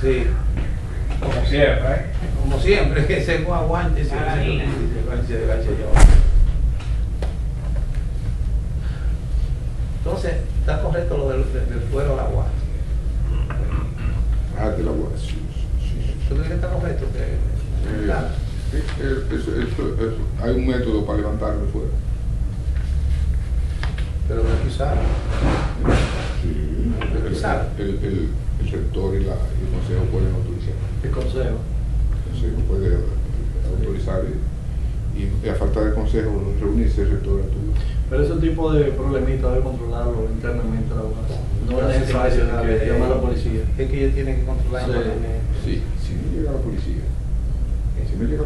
Sí. Como siempre, ¿eh? Como siempre, que se aguante, se aguante. Entonces, está correcto lo del fuero al agua. Ah, de la agua, sí, sí. ¿Tú crees que está correcto? Claro. Hay un método para levantarlo fuera. Pero no hay que usarlo. Sí. El sector y el consejo pueden autorizar. El consejo. El consejo puede autorizar y a falta de consejo reunirse el sector actúa. Pero ese tipo de problemitas debe controlarlo internamente la UAS. No es necesario que llamar a la policía. Es que ellos tienen que controlar Sí. internamente. Sí, si no llega la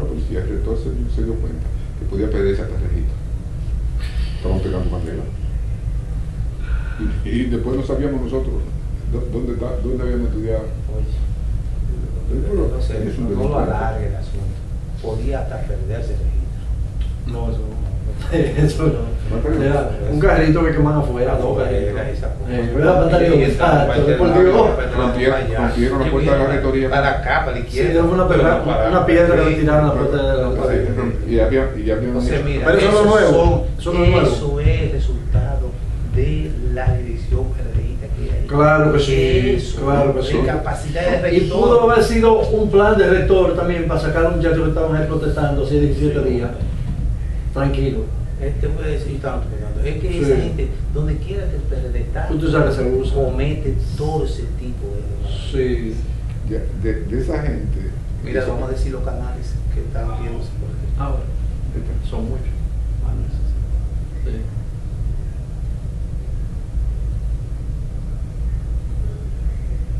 policía, el rector se dio cuenta que podía pedirse hasta registro. Estaban pegando candela. Y después no sabíamos nosotros dónde habíamos estudiado. No sé, no lo alargue el asunto. Podía hasta perderse el registro. No, eso no. Eso no. Era un carrito que queman afuera, dos carritos. ¿Verdad, Pantaleón? Exacto, deportivo. Rompieron la puerta de la rectoría. Para acá, para la Sí, izquierda. una piedra que le tiraron a la puerta de la rectoría. Y había Entonces, mira, pero eso no es nuevo. Eso no es nuevo. Eso es resultado de la dirección PRDista que hay. Claro que sí, Eso, claro que sí. de capacidad de Y rector. pudo haber sido un plan de rector también para sacar a un muchacho que estaban ahí protestando hace 17 días. Tranquilo. Te voy a decir tanto, Fernando, es que Sí. esa gente, donde quiera que el PRD está, Tú sabes que se usa. comete todo ese tipo de... Sí. de esa gente. Mira, vamos a decir los canales que están viéndose por aquí. Ahora, son muchos. Sí.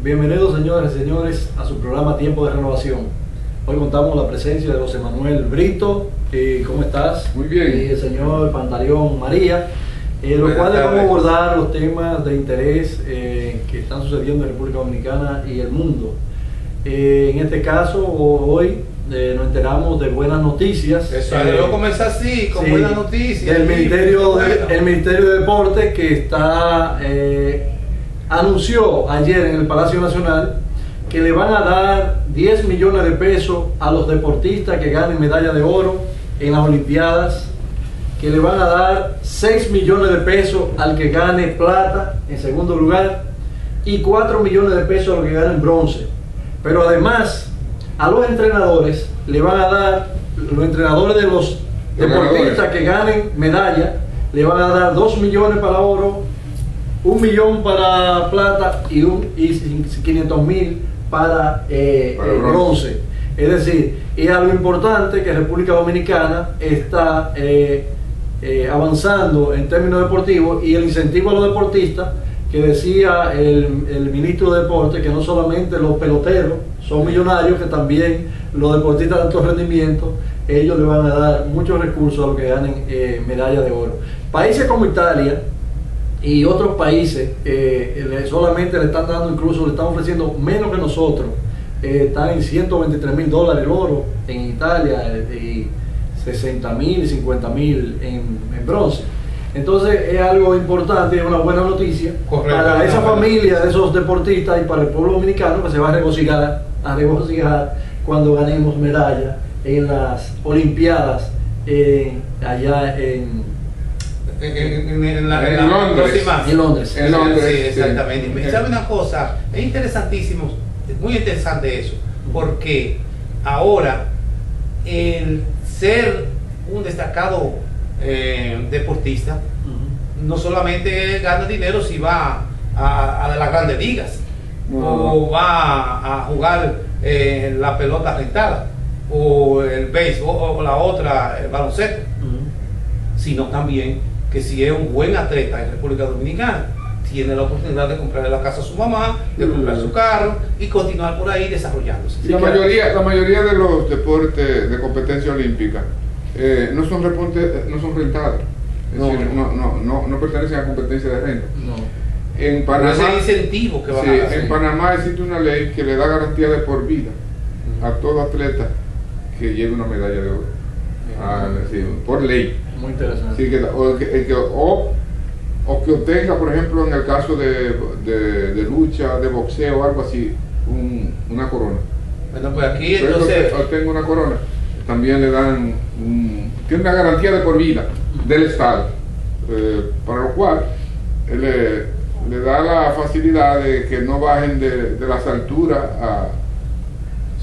Bienvenidos, señores y señores, a su programa Tiempo de Renovación. Hoy contamos con la presencia de José Manuel Brito. ¿Cómo estás? Muy bien. Y el señor Pantaleón María, los Buenas cuales vamos a tardes. abordar los temas de interés que están sucediendo en República Dominicana y el mundo. En este caso, hoy nos enteramos de buenas noticias. Eso, debo comenzar así, con Sí, buenas noticias. del Ministerio Bueno. el Ministerio de Deporte, que está anunció ayer en el Palacio Nacional que le van a dar 10 millones de pesos a los deportistas que ganen medalla de oro en las Olimpiadas, que le van a dar 6 millones de pesos al que gane plata en segundo lugar y 4 millones de pesos a los que ganen bronce. Pero además a los entrenadores le van a dar, los entrenadores de los deportistas que ganen medalla, le van a dar 2 millones para oro, 1 millón para plata y 500.000 para bronce. Es decir, es algo importante que República Dominicana está avanzando en términos deportivos, y el incentivo a los deportistas, que decía el ministro de Deporte, que no solamente los peloteros son millonarios, que también los deportistas de alto rendimiento, ellos le van a dar muchos recursos a los que ganen medalla de oro. Países como Italia y otros países solamente le están dando, incluso le están ofreciendo menos que nosotros. Están en $123.000 el oro en Italia, y 60.000 y 50.000 en bronce. Entonces es algo importante, es una buena noticia. Correcto, para esa buena familia de esos deportistas y para el pueblo dominicano, que se va a regocijar cuando ganemos medalla en las Olimpiadas allá en Londres. En Londres. En Londres, Sí, sí. exactamente. ¿Sabe una cosa? Es interesantísimo, muy interesante eso, porque ahora el ser un destacado deportista no solamente gana dinero si va a las grandes ligas, o va a jugar la pelota rentada, o el béisbol, o la otra, el baloncesto, sino también que si es un buen atleta en República Dominicana, tiene la oportunidad de comprarle la casa a su mamá, de comprar su carro y continuar por ahí desarrollándose. La mayoría de los deportes de competencia olímpica no son rentados. Es decir, no pertenecen a competencia de renta. No. En Pero Panamá, ese es el incentivo que van sí, a dar. en Panamá existe una ley que le da garantía de por vida a todo atleta que lleve una medalla de oro. Sí, por ley. Muy interesante. Sí, o que obtenga, por ejemplo, en el caso de lucha, de boxeo o algo así, una corona. Bueno, pues aquí Pero entonces... obtenga una corona, también le dan, tiene una garantía de por vida del Estado, para lo cual le da la facilidad de que no bajen de las alturas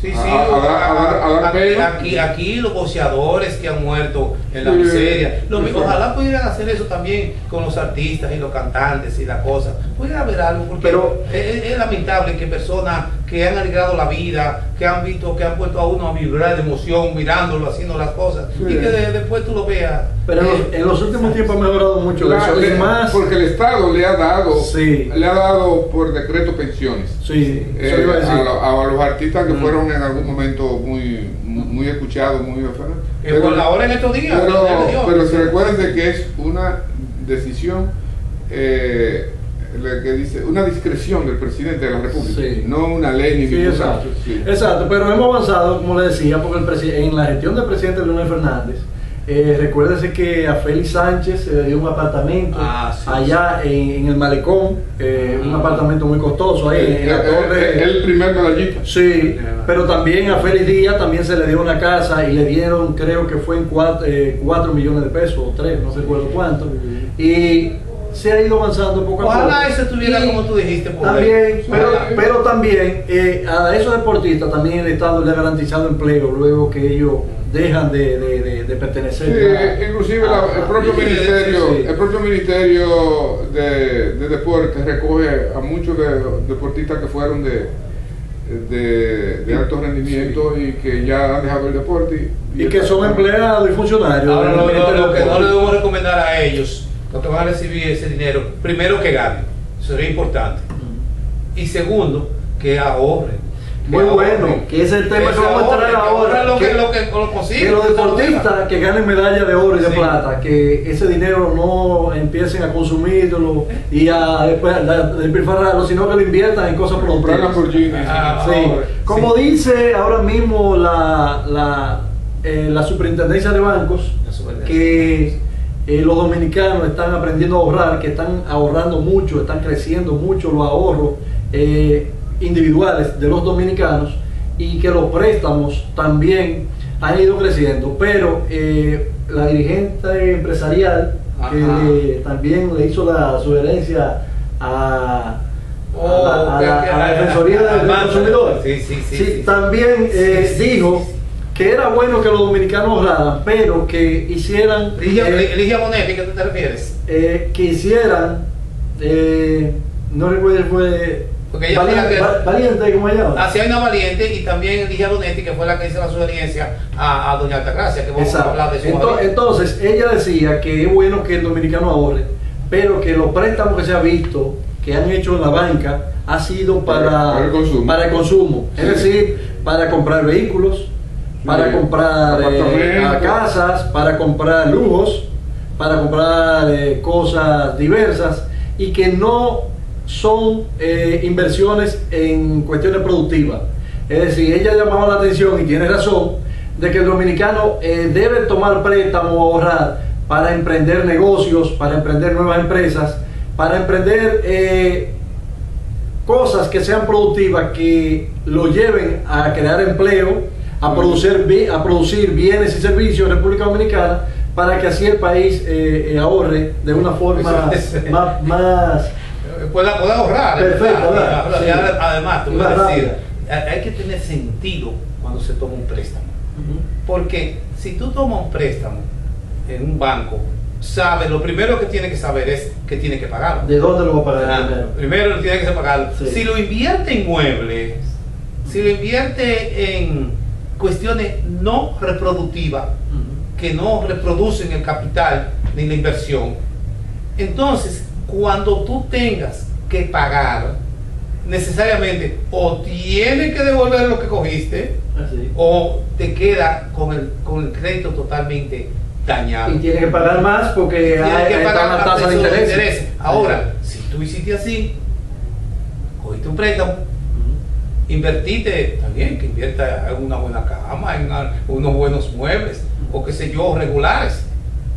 Sí, a dar pena. aquí los boxeadores que han muerto en la miseria, ojalá pudieran hacer eso también con los artistas y los cantantes y la cosa, pudiera haber algo, porque pero es lamentable que personas que han alegrado la vida, que han visto, que han puesto a uno a vibrar de emoción mirándolo, haciendo las cosas, y que después tú lo veas. Pero en los últimos tiempos ha mejorado mucho eso, y más porque el Estado le ha dado, sí, le ha dado por decreto pensiones, sí, a los artistas que fueron en algún momento muy escuchados, muy por ahora en estos días. Pero se recuerden de que es una decisión que dice una discreción del presidente de la República, sí, no una ley ni ningún exacto. Sí. Exacto, pero hemos avanzado, como le decía, porque en la gestión del presidente Leonel Fernández, recuérdese que a Félix Sánchez se le dio un apartamento allá en el Malecón, un apartamento muy costoso ahí en la torre. El primer medallista. Sí, pero también a Félix Díaz también se le dio una casa y le dieron, creo que fue en 4 millones de pesos o 3, no recuerdo cuánto. Y se ha ido avanzando poco a poco. Ojalá eso estuviera como tú dijiste. También, pero también a esos deportistas también el Estado le ha garantizado empleo luego que ellos dejan de pertenecer. Sí, inclusive el propio ministerio de deportes recoge a muchos deportistas que fueron de alto rendimiento, sí, y que ya han dejado el deporte y que son empleados y funcionarios. Ahora lo que no le debemos recomendar a ellos, los que van a recibir ese dinero, primero que ganen, eso sería importante, y segundo que ahorren. Muy bueno, que ese es el tema que vamos a traer ahora. Que los deportistas que ganen medalla de oro y de plata, que ese dinero no empiecen a consumirlo y a despilfarrarlo, sino que lo inviertan en cosas productivas. Sí. Como dice ahora mismo la superintendencia de bancos, que los dominicanos están aprendiendo a ahorrar, que están ahorrando mucho, están creciendo mucho los ahorros individuales de los dominicanos, y que los préstamos también han ido creciendo, pero la dirigente empresarial que también le hizo la sugerencia a la Defensoría del Consumidor, también dijo que era bueno que los dominicanos ahorraran, pero que hicieran Ligia Bonetti, ¿qué te refieres? Que hicieran no recuerdo, fue Valiente, ¿cómo se llama? Así hay una Valiente, y también Ligia Bonetti, que fue la que hizo la sugerencia a doña Altagracia, que vamos a hablar de eso. Entonces, ella decía que es bueno que el dominicano ahorre, pero que los préstamos que se ha visto, que han hecho en la banca, ha sido para el consumo. Sí. Es decir, para comprar vehículos, sí, para comprar casas, para comprar lujos, para comprar cosas diversas, y que no son inversiones en cuestiones productivas. Es decir, ella llamaba la atención, y tiene razón, de que el dominicano debe tomar préstamo o ahorrar para emprender negocios, para emprender nuevas empresas, para emprender cosas que sean productivas, que lo lleven a crear empleo, a producir bienes y servicios en República Dominicana, para que así el país ahorre de una forma más pueda ahorrar. Perfecto, además, te voy a decir, hay que tener sentido cuando se toma un préstamo. Porque si tú tomas un préstamo en un banco, sabes, lo primero que tiene que saber es que tiene que pagarlo. ¿De dónde lo va a pagar? Primero tiene que pagarlo. Sí. Si lo invierte en muebles, si lo invierte en cuestiones no reproductivas, que no reproducen el capital ni la inversión, entonces cuando tú tengas que pagar, necesariamente o tienes que devolver lo que cogiste, o te queda con el crédito totalmente dañado. Y tienes que pagar más porque hay que pagar la tasa de interés. Ahora, si tú hiciste así, cogiste un préstamo, invertiste, también que invierta en una buena cama, en unos buenos muebles, o qué sé yo, regulares,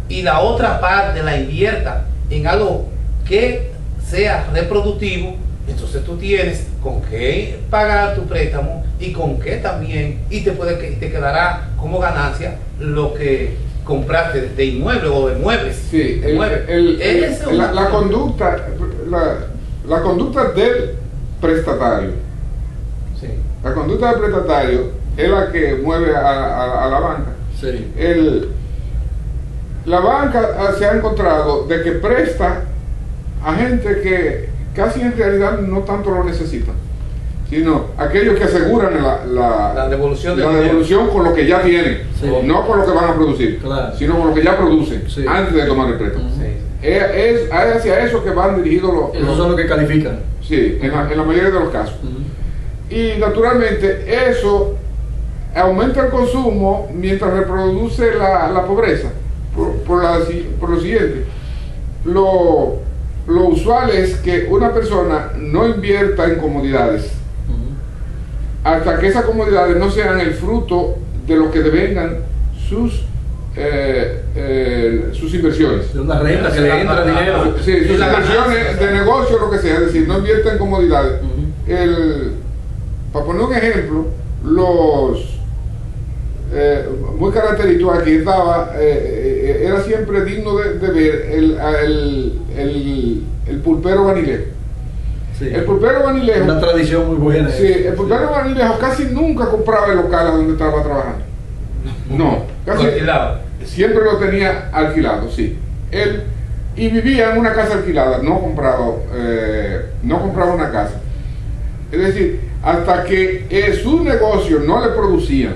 y la otra parte la invierta en algo que sea reproductivo, Entonces tú tienes con qué pagar tu préstamo y con qué también, y te quedará como ganancia lo que compraste de inmueble o de muebles. Sí, de muebles. la conducta del prestatario. Sí. La conducta del prestatario es la que mueve a la banca. Sí. La banca se ha encontrado de que presta a gente que casi en realidad no tanto lo necesitan, sino aquellos que aseguran la devolución del devolución con lo que ya tienen, Sí. no con lo que van a producir, Claro. sino con lo que ya producen, Sí. antes de tomar el préstamo. Ujú. Sí. Es hacia eso que van dirigidos Esos son los que califican. sí, en la mayoría de los casos. Ujú. Y naturalmente eso aumenta el consumo mientras reproduce la pobreza. Por lo siguiente, lo usual es que una persona no invierta en comodidades Ujú. hasta que esas comodidades no sean el fruto de lo que devengan sus inversiones. De una renta que le entra dinero. Sí, sus la inversiones ganancia. de negocio, lo que sea, es decir, no invierta en comodidades. Ujú. Para poner un ejemplo, muy característico aquí estaba, era siempre digno de ver el pulpero Banilejo. Sí. El pulpero Banilejo, Una tradición muy buena. sí, el pulpero Banilejo casi nunca compraba el local a donde estaba trabajando. No, casi Lo alquilaba. siempre lo tenía alquilado, sí. Él y vivía en una casa alquilada, no compraba una casa. Es decir, hasta que su negocio no le producía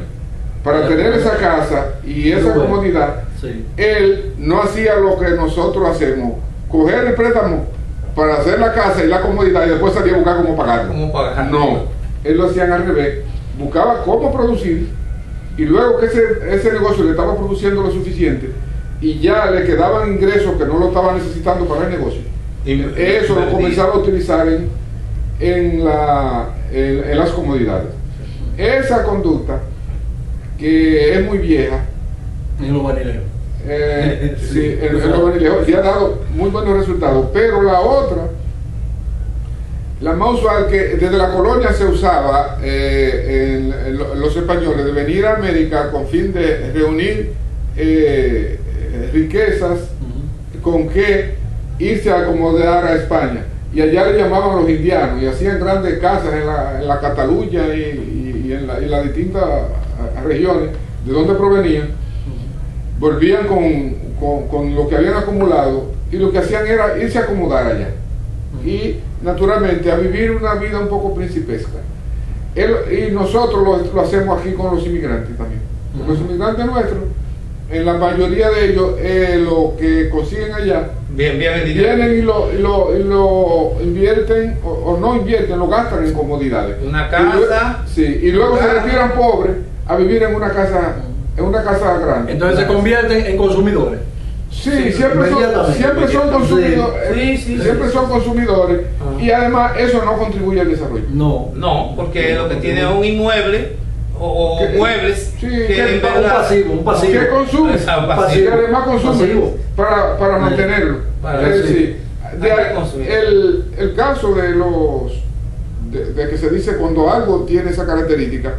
para tener esa casa y esa Bueno. comodidad, Sí. él no hacía lo que nosotros hacemos, coger el préstamo para hacer la casa y la comodidad y después salir a buscar cómo pagarlo. ¿Cómo pagar? No, él lo hacían al revés, buscaba cómo producir y luego que ese negocio le estaba produciendo lo suficiente y ya le quedaban ingresos que no lo estaba necesitando para el negocio, eso lo comenzaba a utilizar en las comodidades. Esa conducta, que es muy vieja, En los banilejos. sí, en los banilejos, y ha dado muy buenos resultados, pero la otra, la más usual, que desde la colonia se usaba los españoles de venir a América con fin de reunir riquezas con que irse a acomodar a España, y allá le llamaban los indianos y hacían grandes casas en la Cataluña y en las distintas regiones de donde provenían. Volvían con lo que habían acumulado y lo que hacían era irse a acomodar allá y naturalmente a vivir una vida un poco principesca. Y nosotros lo hacemos aquí con los inmigrantes también. Porque los inmigrantes nuestros, en la mayoría de ellos, lo que consiguen allá, Bien el dinero. vienen y lo invierten o no invierten, lo gastan en comodidades. Una casa. Y luego se retiran pobres a vivir en una casa grande. Entonces se convierten en consumidores. Sí, Sí, siempre son consumidores. Sí. Siempre son consumidores. Y además eso no contribuye al desarrollo. No. No, porque lo que tiene es un inmueble o Que- muebles sí, que que en verdad- un pasivo. Que consume. Exacto, Y pasivo. además consume Pasivo. para mantenerlo. Para- Es decir, Hay que consumir. el caso de que se dice cuando algo tiene esa característica,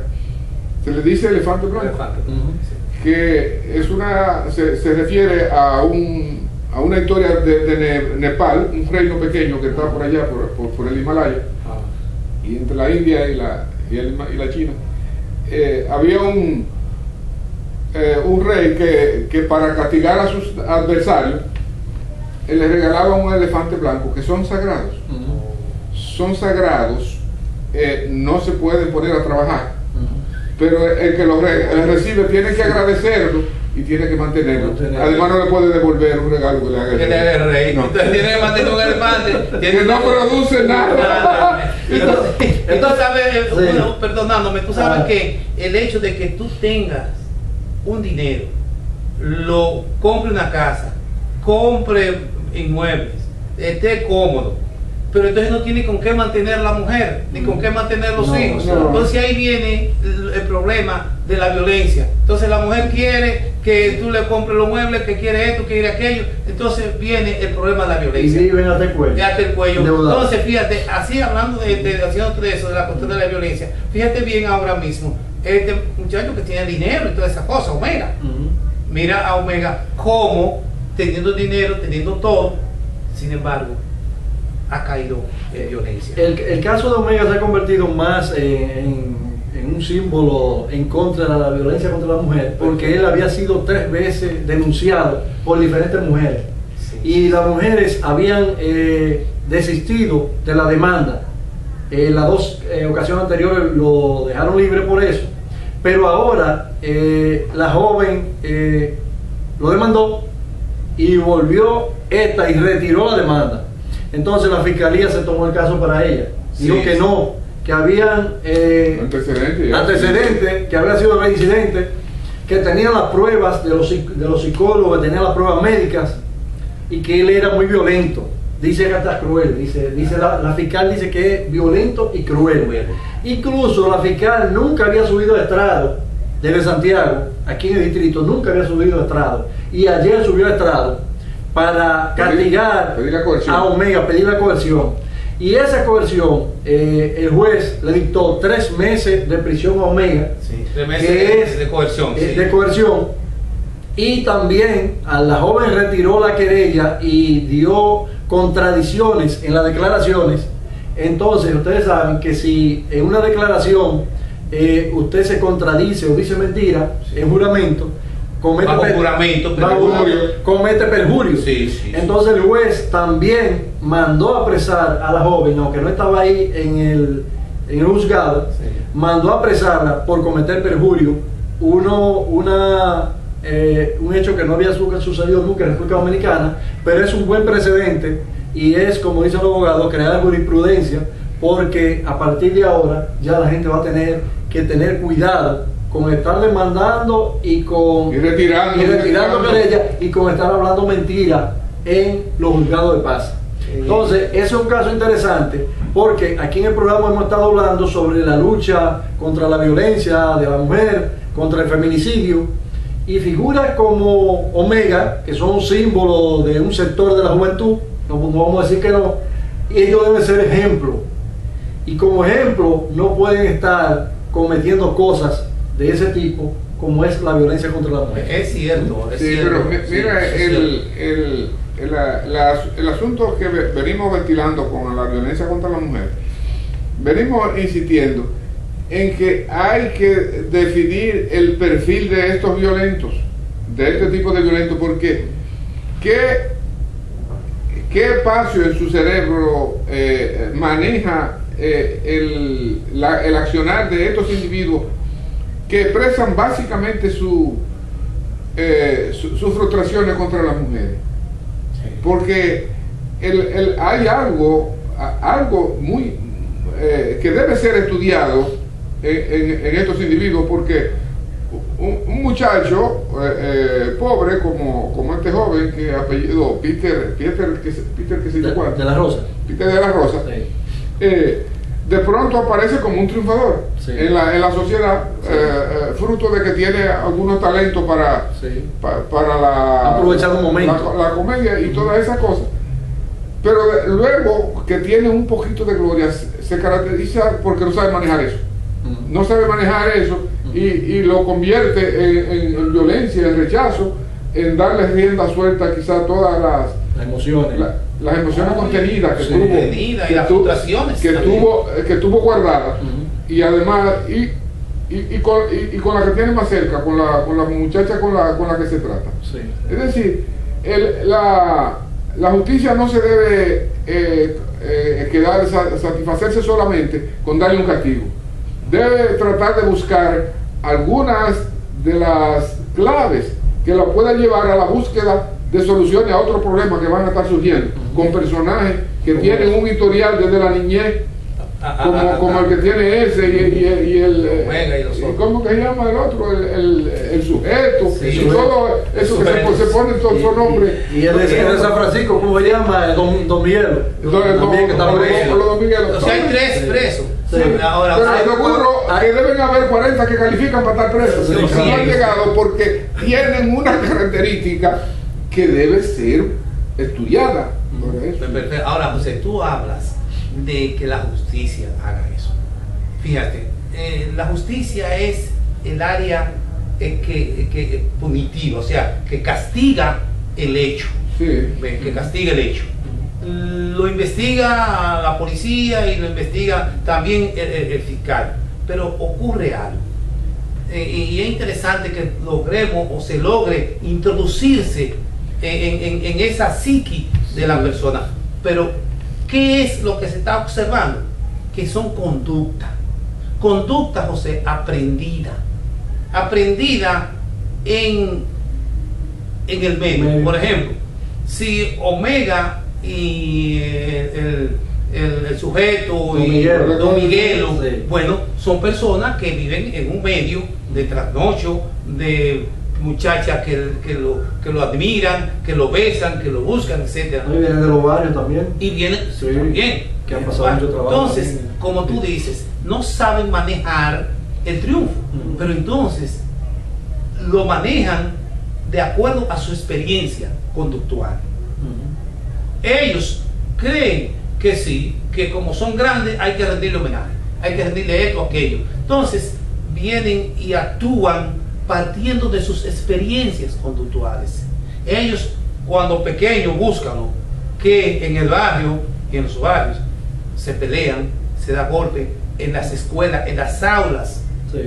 se le dice elefante blanco. Elefante. Ujú. Que es se refiere a una historia de Nepal, un reino pequeño que está por allá, por el Himalaya, y entre la India y la China. Había un rey que para castigar a sus adversarios, le regalaba un elefante blanco, que son sagrados. Ujú. Son sagrados, no se pueden poner a trabajar. Ujú. Pero el que lo recibe tiene que agradecerlo y tiene que mantenerlo. Mantenerlo. Además no le puede devolver un regalo que le haga el Que le haga el rey. No. Entonces tiene que mantener un elefante. Que no produce nada. Entonces, tú sabes, Sí. bueno, perdonándome, tú sabes Ah. que el hecho de que tú tengas un dinero, compre una casa, compre inmuebles, esté cómodo, pero entonces no tiene con qué mantener la mujer, ni con qué mantener los hijos. No. Entonces ahí viene el problema de la violencia. Entonces la mujer quiere que tú le compres los muebles, que quiere esto, que quiere aquello. Entonces viene el problema de la Y violencia. viven hasta el cuello. Hasta el cuello. Endeudado. Entonces fíjate, así hablando haciendo de eso, de la cuestión de la violencia, fíjate bien ahora mismo, este muchacho que tiene dinero y toda esa cosa, Omega. Mira a Omega como teniendo dinero, teniendo todo, sin embargo, ha caído en violencia. El caso de Omega se ha convertido más en un símbolo en contra de la violencia contra la mujer, porque él había sido 3 veces denunciado por diferentes mujeres. Sí. Y las mujeres habían desistido de la demanda. Las 2 ocasiones anteriores lo dejaron libre por eso. Pero ahora la joven lo demandó y volvió esta y retiró la demanda. Entonces la fiscalía se tomó el caso para ella. Dijo que no, que habían antecedentes, que había sido reincidente, que tenían las pruebas de los psicólogos, que tenían las pruebas médicas y que él era muy violento. Dice que hasta cruel, dice la fiscal dice que es violento y cruel. Incluso la fiscal nunca había subido a estrado desde Santiago, aquí en el distrito, nunca había subido a estrado. Y ayer subió a estrado para castigar pedir la coerción a Omega, pedir la coerción. Y esa coerción, el juez le dictó 3 meses de prisión a Omega, Sí, 3 meses que es de coerción. Sí. de coerción. Y también a la joven retiró la querella y dio contradicciones en las declaraciones. Entonces ustedes saben que si en una declaración usted se contradice o dice mentira, Sí. en juramento, comete comete perjurio. Sí. Entonces el juez también mandó apresar a la joven, aunque no estaba ahí en el juzgado, Sí. mandó a apresarla por cometer perjurio. Un hecho que no había sucedido nunca en República Dominicana, pero es un buen precedente y es, como dicen los abogados, crear jurisprudencia, porque a partir de ahora ya la gente va a tener que tener cuidado con estar demandando y retirando querellas y con estar hablando mentiras en los juzgados de paz. Entonces, ese es un caso interesante porque aquí en el programa hemos estado hablando sobre la lucha contra la violencia de la mujer, contra el feminicidio, y figuras como Omega, que son un símbolo de un sector de la juventud, no vamos a decir que no, ellos deben ser ejemplo. Y como ejemplo no pueden estar cometiendo cosas de ese tipo como es la violencia contra la mujer. Es cierto, es Sí, cierto. pero mira, el asunto que venimos ventilando con la violencia contra la mujer, venimos insistiendo en que hay que definir el perfil de estos violentos, de este tipo de violentos, porque ¿qué espacio en su cerebro maneja el accionar de estos individuos que expresan básicamente sus frustraciones contra las mujeres? Porque hay algo muy que debe ser estudiado en estos individuos, porque un muchacho pobre como este joven, que apellido Peter que se llama De la Rosa. Peter de la Rosa, Sí. de pronto aparece como un triunfador Sí. en la sociedad, fruto de que tiene algunos talentos para aprovechar un momento, la comedia y todas esas cosas. Pero luego que tiene un poquito de gloria, se caracteriza porque no sabe manejar eso. No sabe manejar eso y lo convierte en violencia, en rechazo, en darle rienda suelta quizá a todas las emociones. Las emociones contenidas que Sí. tuvo, Contenidas y las frustraciones que tuvo guardadas, y además y con la que tiene más cerca, con la muchacha con la que se trata. Sí. Es decir, la justicia no se debe satisfacerse solamente con darle un castigo. Debe tratar de buscar algunas de las claves que la puedan llevar a la búsqueda de soluciones a otros problemas que van a estar surgiendo, con personajes que tienen un historial desde la niñez como el que tiene ese y el Omega y los otros. ¿cómo que se llama el otro? El sujeto, Sí, y todo eso que se ponen todos esos nombres. Y el de San Francisco, ¿cómo se llama? Don Miguelo. También que está preso. Don Miguelo. O sea, hay 3 presos. Sí. Ahora, Pero seguro que deben haber 40 que califican para estar presos. Sí, Pero sí. no han llegado porque tienen una característica que debe ser estudiada. Por eso. Perfecto. Ahora, José, tú hablas de que la justicia haga eso. Fíjate, la justicia es el área que punitiva, o sea, que castiga el hecho. Sí. Que castiga el hecho. Lo investiga la policía y lo investiga también el fiscal. Pero ocurre algo. Y es interesante que logremos o se logre introducirse en esa psiqui de la persona. Pero, ¿qué es lo que se está observando? Que son conductas. Conducta, José, aprendida. Aprendida en el medio. Por ejemplo, si Omega y el sujeto Don y Miguelo. Don Miguelo, Sí. bueno, son personas que viven en un medio de trasnocho, de muchachas que lo admiran, que lo besan, que lo buscan, etcétera. Y vienen de los barrios también. Y vienen Sí, también. que han pasado mucho trabajo Entonces, también. como tú dices, no saben manejar el triunfo, pero entonces lo manejan de acuerdo a su experiencia conductual. Ellos creen que sí, que como son grandes hay que rendirle homenaje, hay que rendirle esto o aquello. Entonces vienen y actúan partiendo de sus experiencias conductuales. Ellos cuando pequeños buscan, ¿no?, que en el barrio y en los barrios se pelean, se da golpe, en las escuelas, en las aulas, Sí.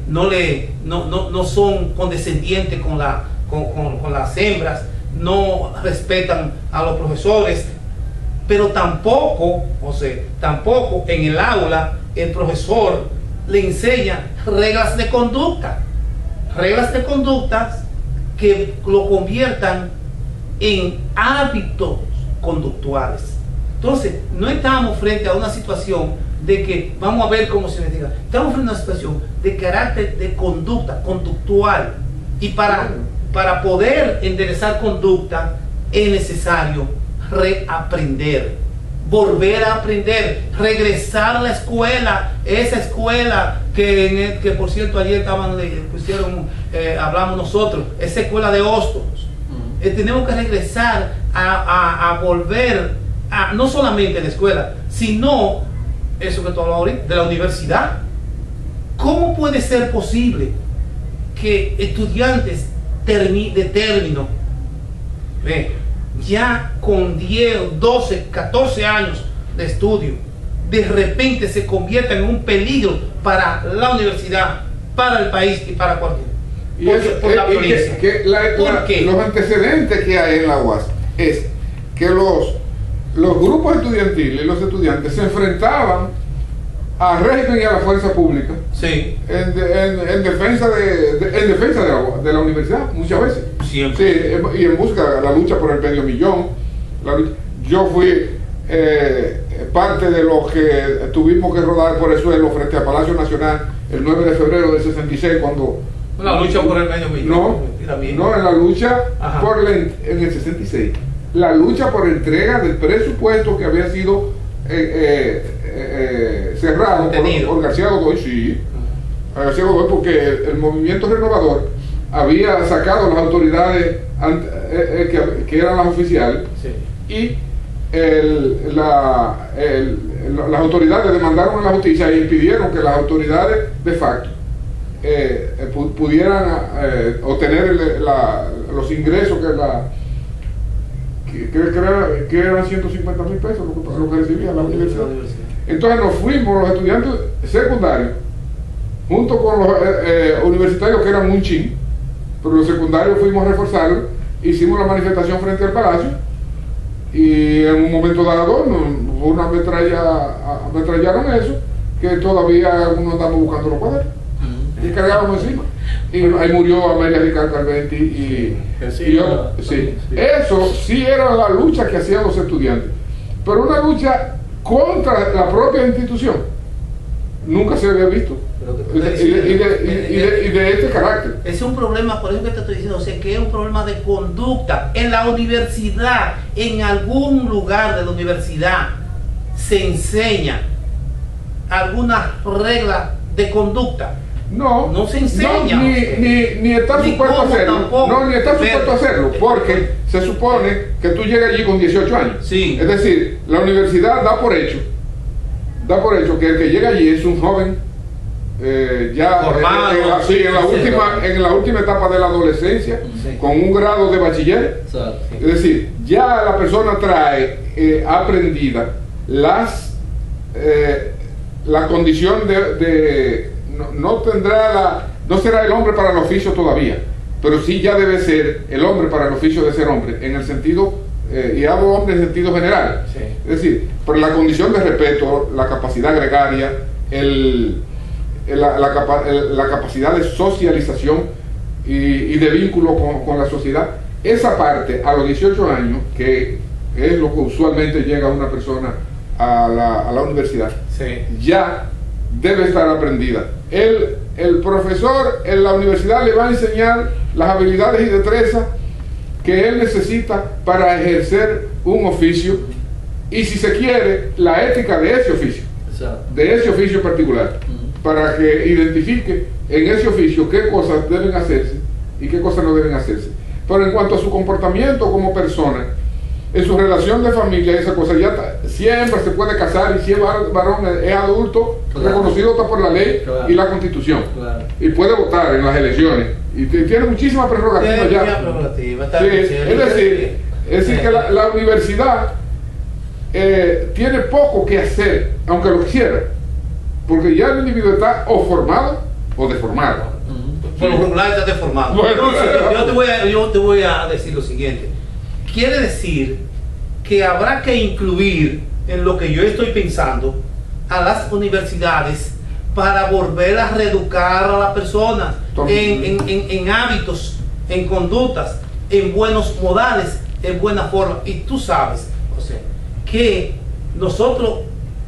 no son condescendientes con las hembras, no respetan a los profesores, pero tampoco, tampoco en el aula el profesor le enseña reglas de conductas que lo conviertan en hábitos conductuales. Entonces, no estamos frente a una situación de que vamos a ver cómo se investiga. Estamos frente a una situación de carácter de conducta, conductual. Y para poder enderezar conducta es necesario reaprender, volver a aprender, regresar a la escuela, esa escuela que por cierto ayer hablamos nosotros, esa escuela de Hostos. Tenemos que regresar a volver a, no solamente a la escuela, sino eso que tú hablabas ahorita, de la universidad. ¿Cómo puede ser posible que estudiantes de término, ya con 10, 12, 14 años de estudio, de repente se conviertan en un peligro para la universidad, para el país y para cualquier? Y por la violencia. ¿Por qué? Los antecedentes que hay en la UAS es que los grupos estudiantiles y los estudiantes se enfrentaban al régimen y a la fuerza pública, sí, en defensa de la universidad, muchas veces. Siempre. Sí, y en busca de la lucha por el medio millón. Yo fui parte de los que tuvimos que rodar por el suelo frente al Palacio Nacional el 9 de febrero del 66, cuando... La lucha por el medio millón. No, en la lucha en el 66. La lucha por entrega del presupuesto que había sido cerrado por García Godoy, sí. García Godoy, porque el movimiento renovador había sacado las autoridades que eran las oficiales, sí, y las autoridades demandaron a la justicia y impidieron que las autoridades de facto pudieran obtener los ingresos que eran 150,000 pesos lo que recibía la universidad. Entonces nos fuimos los estudiantes secundarios junto con los universitarios, que eran muy chin, pero los secundarios fuimos a reforzarlos, hicimos la manifestación frente al palacio y en un momento dado ametrallaron eso, que todavía algunos andamos buscando los cuadernos y cargábamos encima. Y ahí murió Amelia Ricardo Calventi y yo, sí. Eso sí era la lucha que hacían los estudiantes, pero una lucha contra la propia institución. Nunca se había visto. Y de este carácter. Es un problema, por eso que te estoy diciendo, o sea, que es un problema de conducta. En la universidad, en algún lugar de la universidad, se enseña alguna regla de conducta. No se enseña. No, ni está supuesto hacerlo. Tampoco. No, ni está supuesto hacerlo, porque se supone que tú llegas allí con 18 años. Sí. Es decir, la universidad da por hecho que el que llega allí es un joven ya formado, en la última etapa de la adolescencia, sí, con un grado de bachiller. Exacto. Es decir, ya la persona trae aprendida la condición no será el hombre para el oficio todavía, pero sí ya debe ser el hombre para el oficio de ser hombre, en el sentido, y hablo hombre en sentido general, sí, es decir, por la condición de respeto, la capacidad gregaria, la capacidad de socialización y de vínculo con la sociedad. Esa parte a los 18 años, que es lo que usualmente llega una persona a la universidad, sí, ya debe estar aprendida. El profesor en la universidad le va a enseñar las habilidades y destrezas que él necesita para ejercer un oficio, y si se quiere, la ética de ese oficio. Exacto. De ese oficio particular, para que identifique en ese oficio qué cosas deben hacerse y qué cosas no deben hacerse. Pero en cuanto a su comportamiento como persona, en su relación de familia, esa cosa ya siempre se puede casar, y si es varón, es adulto, claro, reconocido por la ley, claro, y la Constitución, claro, y puede votar en las elecciones, y tiene muchísimas prerrogativas ya. Sí, es decir, que la universidad tiene poco que hacer, aunque lo quisiera, porque ya el individuo está o formado o deformado. Por lo regular está deformado. Bueno, entonces, yo te voy a decir lo siguiente. Quiere decir que habrá que incluir en lo que yo estoy pensando a las universidades para volver a reeducar a las personas en hábitos, en conductas, en buenos modales, en buena forma. Y tú sabes, José, que nosotros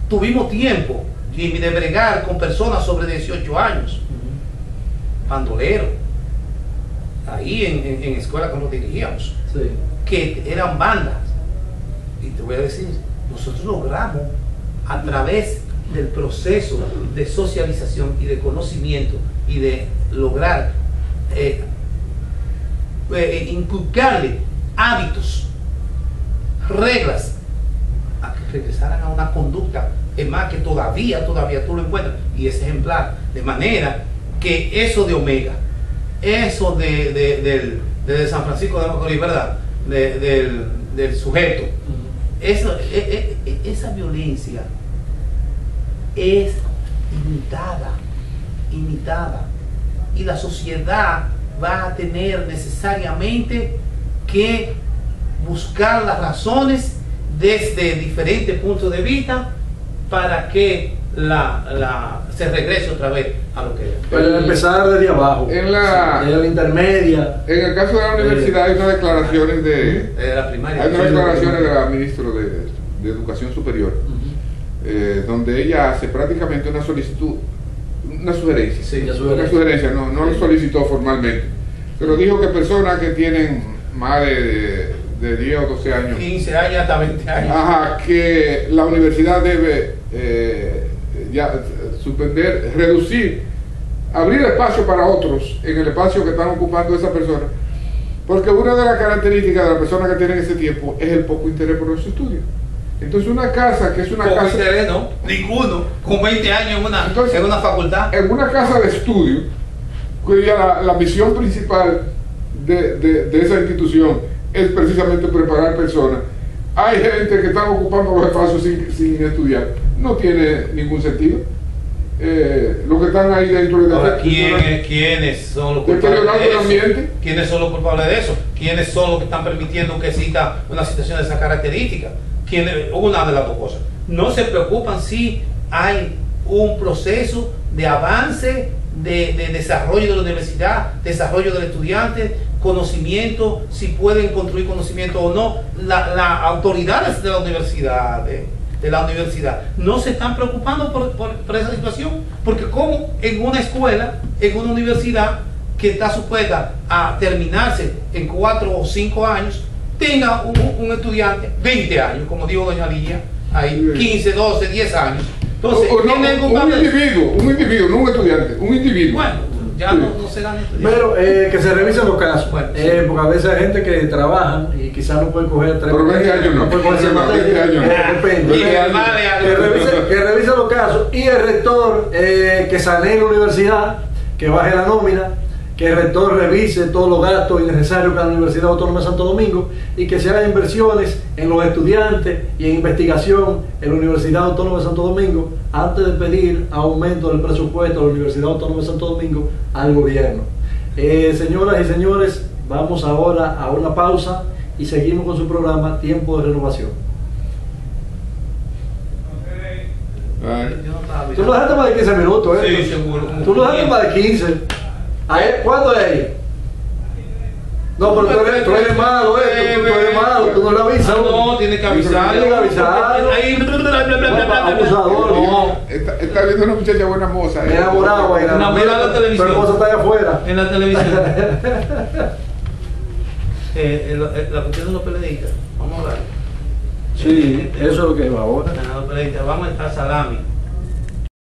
tuvimos tiempo, Jimmy, de bregar con personas sobre 18 años, bandoleros, ahí en escuela que nos dirigíamos, sí, que eran bandas. Y te voy a decir, nosotros logramos, a través del proceso de socialización y de conocimiento y de lograr inculcarle hábitos, reglas, a que regresaran a una conducta, es más, que todavía tú lo encuentras, y es ejemplar, de manera que eso de Omega, eso de San Francisco de Macorís, ¿verdad? Del sujeto, esa violencia es imitada, y la sociedad va a tener necesariamente que buscar las razones desde diferentes puntos de vista para que se regrese otra vez a lo que era. Pero empezar desde abajo, en la intermedia. En el caso de la universidad hay unas declaraciones de la primaria. hay unas declaraciones de la ministra de Educación Superior, donde ella hace prácticamente una solicitud, una sugerencia. Sí, una sugerencia, no lo solicitó formalmente, pero dijo que personas que tienen más de 10 o 12 años, 15 años hasta 20 años, que la universidad debe ya suspender, reducir, abrir espacio para otros en el espacio que están ocupando esa persona, porque una de las características de las personas que tienen ese tiempo es el poco interés por los estudios. Entonces una casa que es una casa... interés, ¿no? Ninguno, con 20 años en una facultad. En una casa de estudio, cuya la misión principal de esa institución es precisamente preparar personas. Hay gente que están ocupando los espacios sin estudiar. No tiene ningún sentido. Los que están ahí dentro de la... ¿Quiénes son los culpables de eso? ¿Quiénes son los culpables de eso? ¿Quiénes son los que están permitiendo que exista una situación de esa característica? Una de las dos cosas. No se preocupan si hay un proceso de avance, de desarrollo de la universidad, desarrollo del estudiante, conocimiento, si pueden construir conocimiento o no. Las autoridades de la universidad de la universidad no se están preocupando por esa situación, porque como en una escuela, en una universidad que está supuesta a terminarse en 4 o 5 años, tenga un estudiante 20 años, como dijo doña Ligia, ahí 15, 12, 10 años. Entonces, un individuo, no un estudiante, un individuo. Bueno, ya no se dan estudiantes. Pero que se revisen los casos, Bueno, sí. porque a veces hay gente que trabaja y quizás no puede coger 3 Pero 20 años no. puede coger 100 materias, 20 años no. depende. Y Que revise los casos, y el rector que sanee la universidad, que baje la nómina, que el rector revise todos los gastos innecesarios para la Universidad Autónoma de Santo Domingo y que se hagan inversiones en los estudiantes y en investigación en la Universidad Autónoma de Santo Domingo antes de pedir aumento del presupuesto de la Universidad Autónoma de Santo Domingo al gobierno. Señoras y señores, vamos ahora a una pausa y seguimos con su programa Tiempo de Renovación. Tú lo dejaste más de 15 minutos, ¿eh? Sí, seguro. Tú lo dejaste más de 15. ¿Cuándo es ahí? No, pero tú eres malo, tú eres malo, tú no le avisas. No, tiene que avisar. Tiene que avisar. Abusador. No. Está viendo una muchacha buena moza. Enamorado, ahí. Enamorado de la televisión. Tu esposa está allá afuera. En la televisión. La cuestión de los periodistas. Vamos a hablar. Sí, eso es lo que va ahora. Los periodistas. Vamos a estar salami.